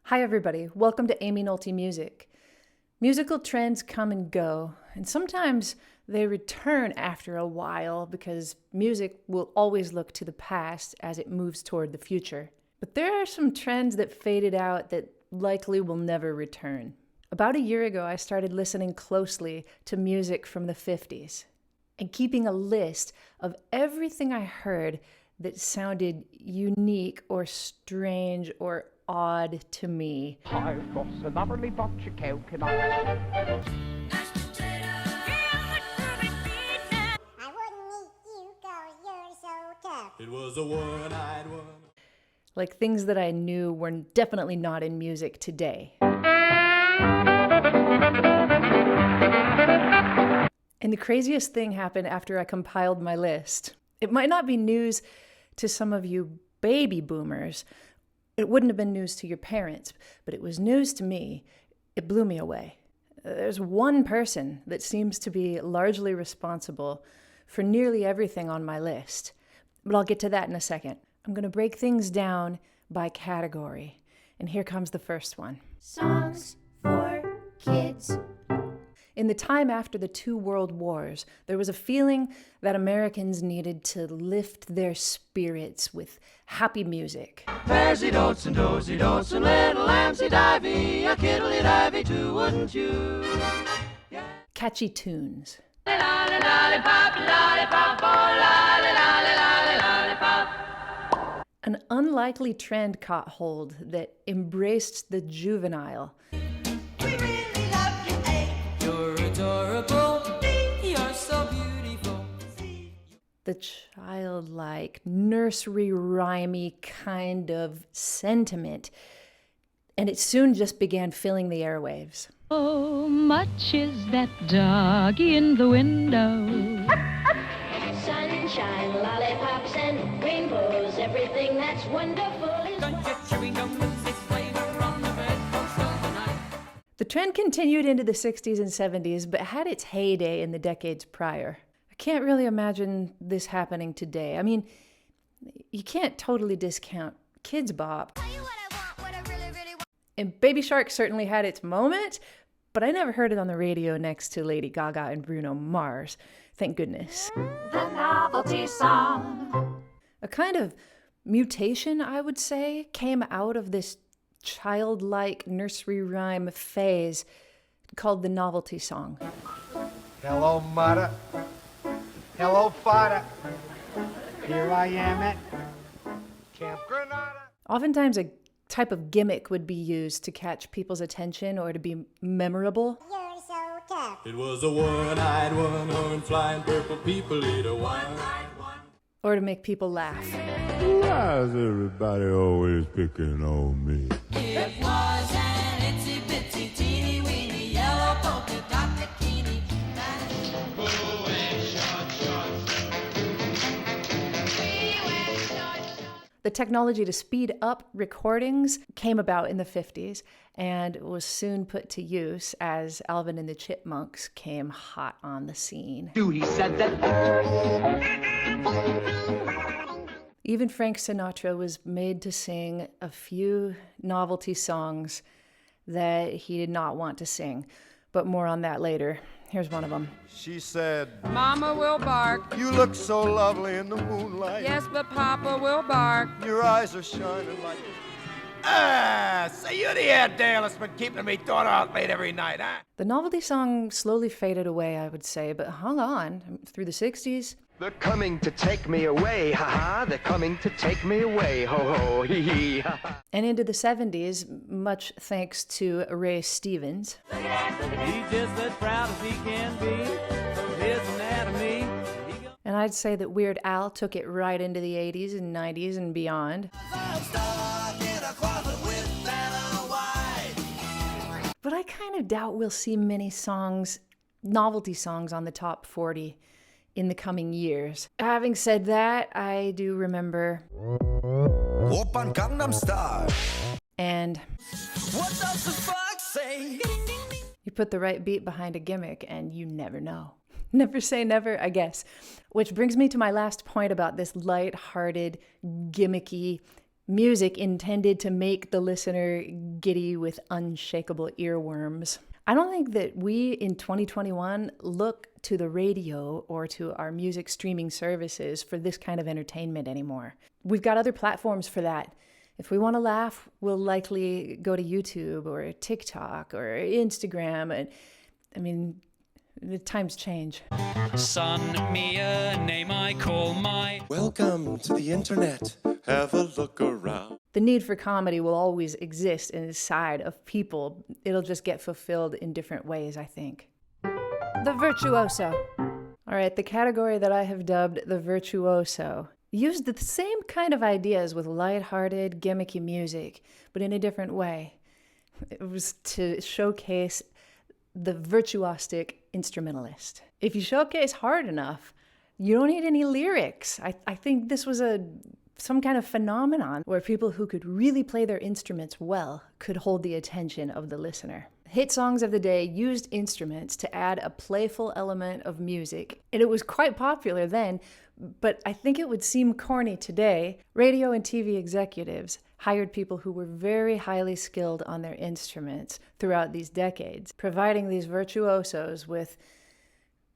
Hi everybody, welcome to Amy Nolte Music. Musical trends come and go, and sometimes they return after a while because music will always look to the past as it moves toward the future. But there are some trends that faded out that likely will never return. About a year ago, I started listening closely to music from the 50s and keeping a list of everything I heard that sounded unique or strange or odd to me. I've got an hourly bunch of coconuts. It was a one-eyed one. Like things that I knew were definitely not in music today. And the craziest thing happened after I compiled my list. It might not be news to some of you baby boomers. It wouldn't have been news to your parents, but it was news to me. It blew me away. There's one person that seems to be largely responsible for nearly everything on my list, but I'll get to that in a second. I'm going to break things down by category, and here comes the first one. Songs for kids. In the time after the two world wars, there was a feeling that Americans needed to lift their spirits with happy music. Bearsy dotes and dozy dotes and little lambsy divey, a kiddly divey too, wouldn't you? Catchy tunes. An unlikely trend caught hold that embraced the juvenile. The childlike, nursery rhymey kind of sentiment, and it soon just began filling the airwaves. Oh, much is that dog in the window. Sunshine, lollipops, and rainbows. Everything that's wonderful is The trend continued into the 60s and 70s, but had its heyday in the decades prior. I can't really imagine this happening today. I mean, you can't totally discount Kids Bop. And Baby Shark certainly had its moment, but I never heard it on the radio next to Lady Gaga and Bruno Mars. Thank goodness. the Novelty Song. A kind of mutation, I would say, came out of this childlike nursery rhyme phase called the Novelty Song. Hello, mother. Hello, father. Here I am at Camp Granada. Oftentimes a type of gimmick would be used to catch people's attention or to be memorable. You're so tough. It was a one-eyed one, horn flying purple people eater, one-eyed one. Or to make people laugh. Why is everybody always picking on me? It was an itsy-bitsy teeny-weeny yellow polka dot bikini. The technology to speed up recordings came about in the 50s and was soon put to use as Alvin and the Chipmunks came hot on the scene. He said that. Even Frank Sinatra was made to sing a few novelty songs that he did not want to sing, but more on that later. Here's one of them. She said, Mama will bark. you look so lovely in the moonlight. Yes, but Papa will bark. Your eyes are shining like... So you're the air Dale that's been keeping me daughter out late every night, huh? The novelty song slowly faded away, I would say, but hung on through the 60s. They're coming to take me away, ha-ha. They're coming to take me away, ho-ho, hee-hee, ha-ha. And into the 70s, much thanks to Ray Stevens. He's just as proud as he can be of his anatomy. And I'd say that Weird Al took it right into the 80s and 90s and beyond. But I kind of doubt we'll see many songs, novelty songs, on the top 40 in the coming years. Having said that, I do remember... Open Gangnam Style. And... What does the fox say? You put the right beat behind a gimmick and you never know. Never say never, I guess. Which brings me to my last point about this light-hearted, gimmicky Music intended to make the listener giddy with unshakable earworms. I don't think that we in 2021 look to the radio or to our music streaming services for this kind of entertainment anymore. We've got other platforms for that. If we want to laugh, we'll likely go to YouTube or TikTok or Instagram. And I mean, the times change. Son, me a name I call my. Welcome to the internet. Have a look around. The need for comedy will always exist inside of people. It'll just get fulfilled in different ways, I think. The Virtuoso. All right, the category that I have dubbed the Virtuoso used the same kind of ideas with lighthearted, gimmicky music, but in a different way. It was to showcase the virtuosic instrumentalist. If you showcase hard enough, you don't need any lyrics. I think this was some kind of phenomenon where people who could really play their instruments well could hold the attention of the listener. Hit songs of the day used instruments to add a playful element of music, and it was quite popular then, but I think it would seem corny today. Radio and TV executives hired people who were very highly skilled on their instruments throughout these decades, providing these virtuosos with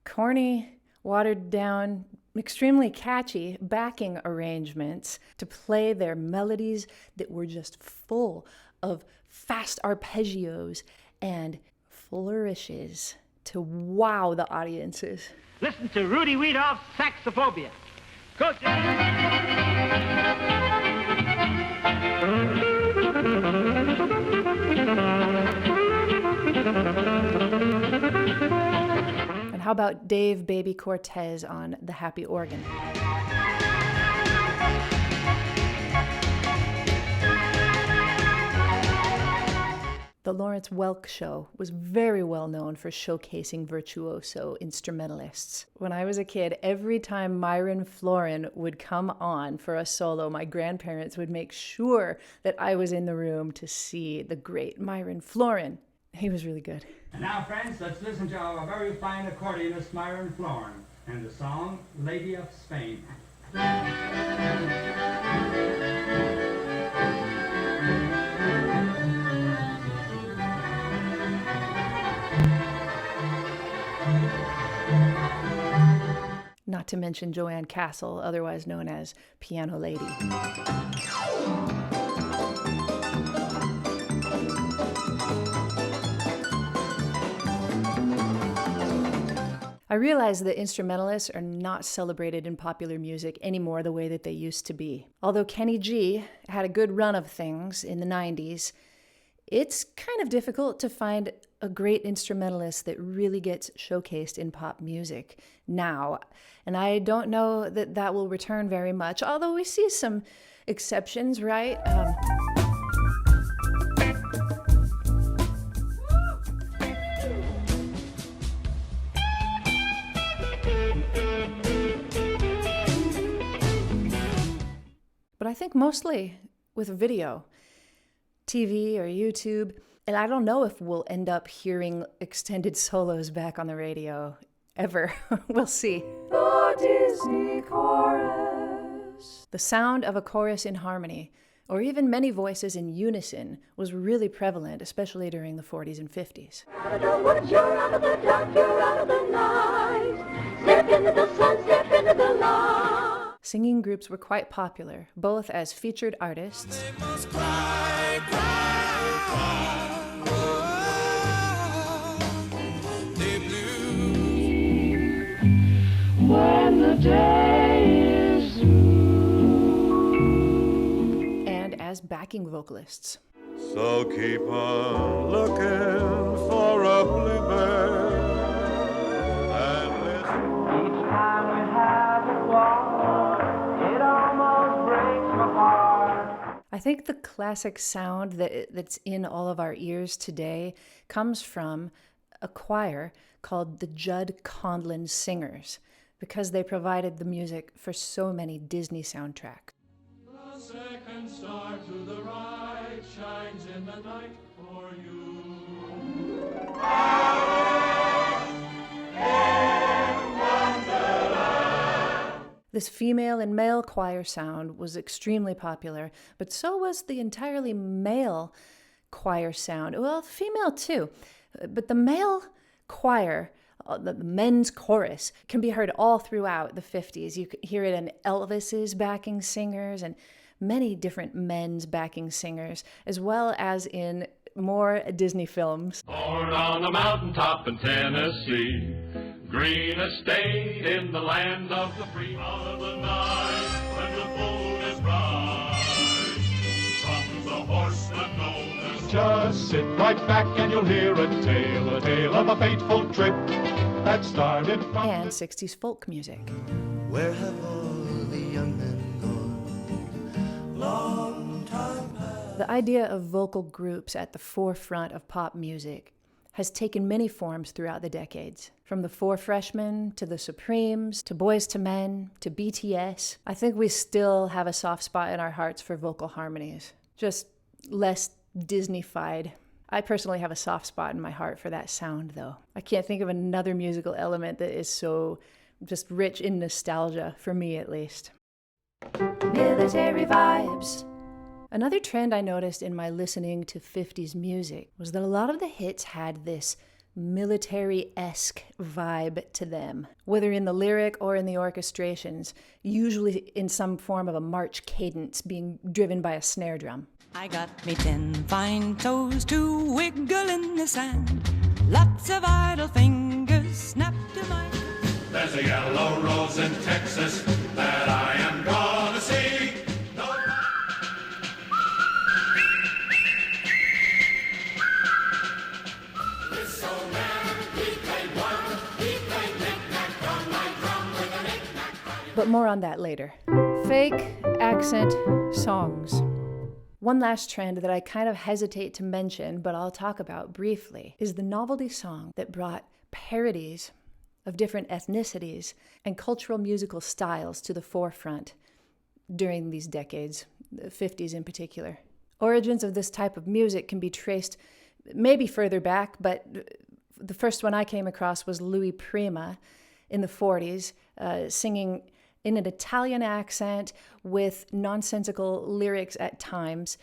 corny, watered down, extremely catchy backing arrangements to play their melodies that were just full of fast arpeggios and flourishes to wow the audiences. Listen to Rudy Weedoff's Saxophobia. Go, And how about Dave Baby Cortez on the happy organ? The Lawrence Welk Show was very well known for showcasing virtuoso instrumentalists. When I was a kid, every time Myron Florin would come on for a solo, my grandparents would make sure that I was in the room to see the great Myron Florin. He was really good. And now, friends, let's listen to our very fine accordionist Myron Florin and the song Lady of Spain. Not to mention Joanne Castle, otherwise known as Piano Lady. I realize that instrumentalists are not celebrated in popular music anymore the way that they used to be. Although Kenny G had a good run of things in the 90s, it's kind of difficult to find a great instrumentalist that really gets showcased in pop music now. And I don't know that that will return very much, although we see some exceptions, right? But I think mostly with video, TV or YouTube, and I don't know if we'll end up hearing extended solos back on the radio ever. We'll see. The Disney chorus. The sound of a chorus in harmony, or even many voices in unison, was really prevalent, especially during the 40s and 50s. Out of the woods, you're out of the dark, you're out of the night. Step into the sun, step into the light. Singing groups were quite popular, both as featured artists when the day is through, and as backing vocalists. So keep on looking for a bluebird and listen. Each time we have a walk, it almost breaks my heart. I think the classic sound that's in all of our ears today comes from a choir called the Judd Conlon Singers, because they provided the music for so many Disney soundtracks. the second star to the right shines in the night for you. This female and male choir sound was extremely popular, but so was the entirely male choir sound. Well, female too, but the male choir, the men's chorus, can be heard all throughout the 50s. You could hear it in Elvis's backing singers and many different men's backing singers, as well as in more Disney films. Born on the mountaintop in Tennessee, green estate in the land of the free. Out of the night when the moon is bright, comes a horseman known as. Just sit right back and you'll hear a tale of a fateful trip that started from. And 60s folk music. Where have all the young men gone? Long time past. The idea of vocal groups at the forefront of pop music has taken many forms throughout the decades. From the Four Freshmen, to the Supremes, to Boyz II Men, to BTS. I think we still have a soft spot in our hearts for vocal harmonies. Just less Disney-fied. I personally have a soft spot in my heart for that sound, though. I can't think of another musical element that is so just rich in nostalgia, for me at least. Military vibes. Another trend I noticed in my listening to 50s music was that a lot of the hits had this military-esque vibe to them, whether in the lyric or in the orchestrations, usually in some form of a march cadence being driven by a snare drum. I got me 10 fine toes to wiggle in the sand, lots of idle fingers snap to my. There's a yellow rose in Texas that I am gonna see. But more on that later. Fake accent songs. One last trend that I kind of hesitate to mention, but I'll talk about briefly, is the novelty song that brought parodies of different ethnicities and cultural musical styles to the forefront during these decades, the 50s in particular. Origins of this type of music can be traced maybe further back, but the first one I came across was Louis Prima in the 40s, singing in an Italian accent with nonsensical lyrics at times.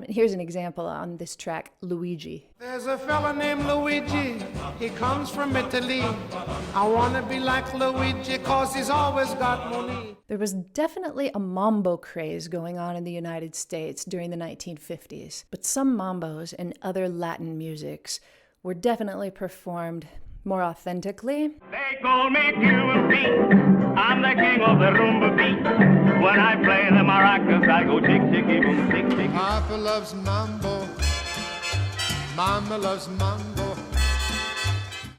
Here's an example on this track, Luigi. There's a fella named Luigi, he comes from Italy. I wanna be like Luigi cause he's always got money. There was definitely a mambo craze going on in the United States during the 1950s, but some mambos and other Latin musics were definitely performed more authentically. They call me Cuban Pete. I'm the king of the rumba beat. When I play the maracas, I go tick, ticky, boom, tick, tick. Papa loves mambo. Mama loves mambo.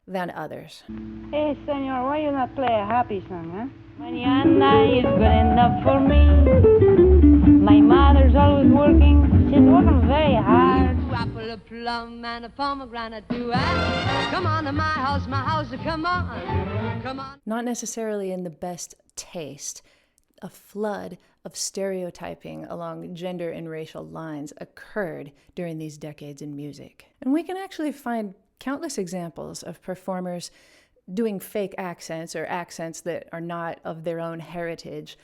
Than others. Hey, senor, why you not play a happy song, huh? Mañana is good enough for me. My mother's always working. She's working very hard. Apple, a plum, and a pomegranate do I? Come on to my house, come on, come on. Not necessarily in the best taste. A flood of stereotyping along gender and racial lines occurred during these decades in music. And we can actually find countless examples of performers doing fake accents or accents that are not of their own heritage,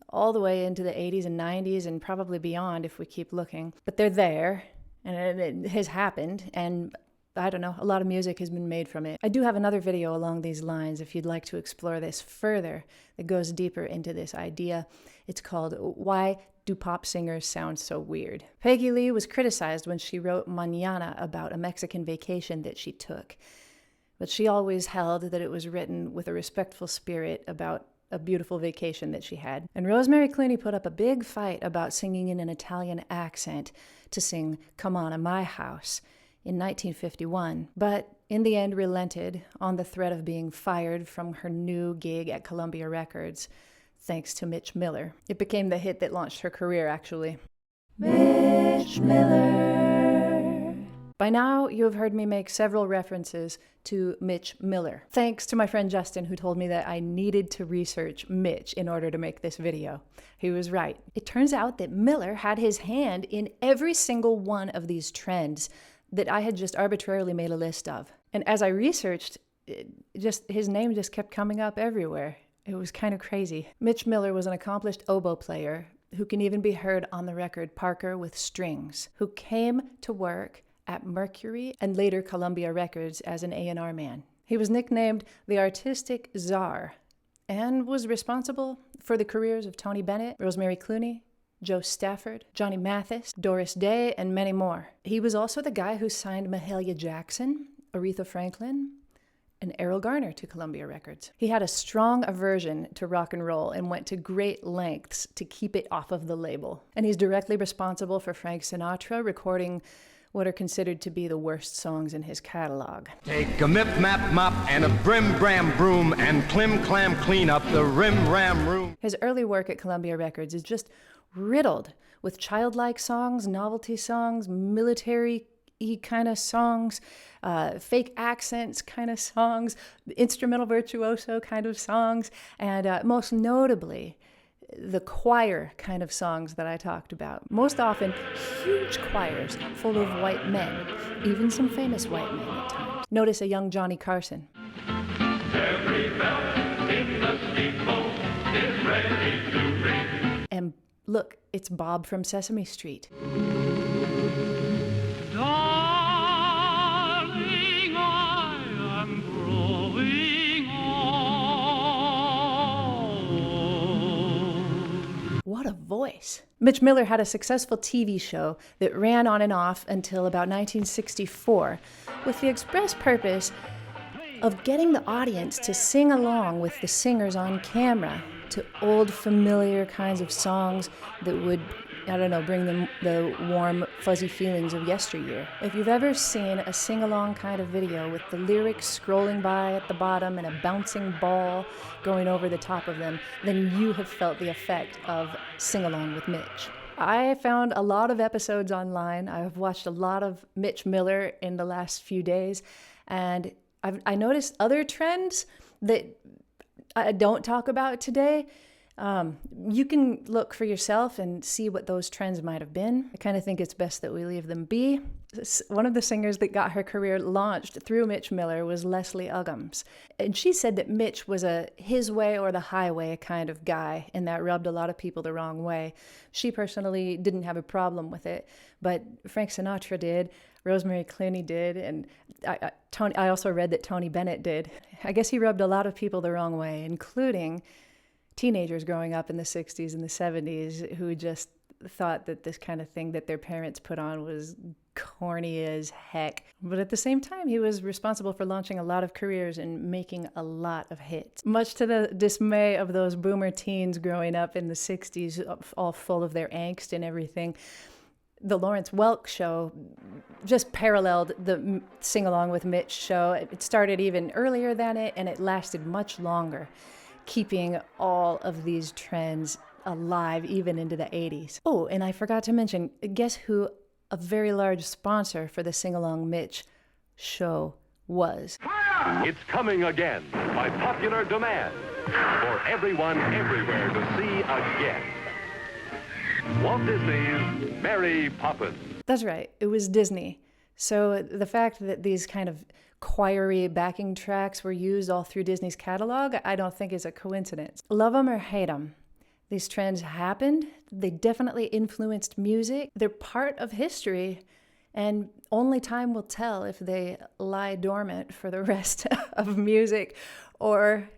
all the way into the 80s and 90s and probably beyond if we keep looking. But they're there, and it has happened, and I don't know, a lot of music has been made from it. I do have another video along these lines if you'd like to explore this further that goes deeper into this idea. It's called Why Do Pop Singers Sound So Weird? Peggy Lee was criticized when she wrote Mañana about a Mexican vacation that she took. But she always held that it was written with a respectful spirit about a beautiful vacation that she had. And Rosemary Clooney put up a big fight about singing in an Italian accent to sing Come On in My House in 1951, but in the end relented on the threat of being fired from her new gig at Columbia Records, thanks to Mitch Miller. It became the hit that launched her career, actually. Mitch Miller. By now, you have heard me make several references to Mitch Miller, thanks to my friend Justin, who told me that I needed to research Mitch in order to make this video. He was right. It turns out that Miller had his hand in every single one of these trends that I had just arbitrarily made a list of. And as I researched, his name just kept coming up everywhere. It was kind of crazy. Mitch Miller was an accomplished oboe player who can even be heard on the record Parker with Strings, who came to work at Mercury and later Columbia Records as an A&R man. He was nicknamed the Artistic Czar and was responsible for the careers of Tony Bennett, Rosemary Clooney, Joe Stafford, Johnny Mathis, Doris Day, and many more. He was also the guy who signed Mahalia Jackson, Aretha Franklin, and Errol Garner to Columbia Records. He had a strong aversion to rock and roll and went to great lengths to keep it off of the label. And he's directly responsible for Frank Sinatra recording what are considered to be the worst songs in his catalog. Take a mip-map-mop and a brim-bram broom and clim-clam clean up the rim-ram room. His early work at Columbia Records is just riddled with childlike songs, novelty songs, military-y kind of songs, fake accents kind of songs, instrumental virtuoso kind of songs, and most notably, the choir kind of songs that I talked about. Most often, huge choirs full of white men, even some famous white men at times. Notice a young Johnny Carson. Every bell in the steeple is ready to ring. And look, it's Bob from Sesame Street. Darling, I am growing old. What a voice. Mitch Miller had a successful TV show that ran on and off until about 1964 with the express purpose of getting the audience to sing along with the singers on camera to old familiar kinds of songs that would, I don't know, bring them the warm, fuzzy feelings of yesteryear. If you've ever seen a sing-along kind of video with the lyrics scrolling by at the bottom and a bouncing ball going over the top of them, then you have felt the effect of Sing-Along with Mitch. I found a lot of episodes online. I've watched a lot of Mitch Miller in the last few days, and I noticed other trends that I don't talk about today. You can look for yourself and see what those trends might have been. I kind of think it's best that we leave them be. One of the singers that got her career launched through Mitch Miller was Leslie Uggams. And she said that Mitch was a his way or the highway kind of guy, and that rubbed a lot of people the wrong way. She personally didn't have a problem with it, but Frank Sinatra did, Rosemary Clooney did, and I also read that Tony Bennett did. I guess he rubbed a lot of people the wrong way, including teenagers growing up in the 60s and the 70s who just thought that this kind of thing that their parents put on was corny as heck. But at the same time, he was responsible for launching a lot of careers and making a lot of hits. Much to the dismay of those boomer teens growing up in the 60s, all full of their angst and everything, the Lawrence Welk show just paralleled the Sing Along with Mitch show. It started even earlier than it, and it lasted much longer, keeping all of these trends alive even into the 80s. Oh, and I forgot to mention, guess who a very large sponsor for the Sing Along Mitch show was? It's coming again by popular demand for everyone everywhere to see again. Walt Disney's Mary Poppins. That's right, it was Disney. So the fact that these kind of choiry backing tracks were used all through Disney's catalog, I don't think is a coincidence. Love them or hate them, these trends happened. They definitely influenced music. They're part of history, and only time will tell if they lie dormant for the rest of music or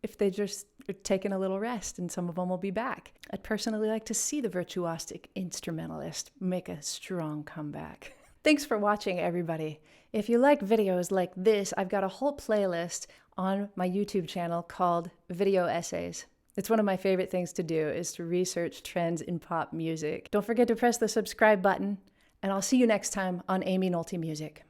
if they just are taking a little rest and some of them will be back. I'd personally like to see the virtuosic instrumentalist make a strong comeback. Thanks for watching, everybody. If you like videos like this, I've got a whole playlist on my YouTube channel called Video Essays. It's one of my favorite things to do, is to research trends in pop music. Don't forget to press the subscribe button, and I'll see you next time on Amy Nolte Music.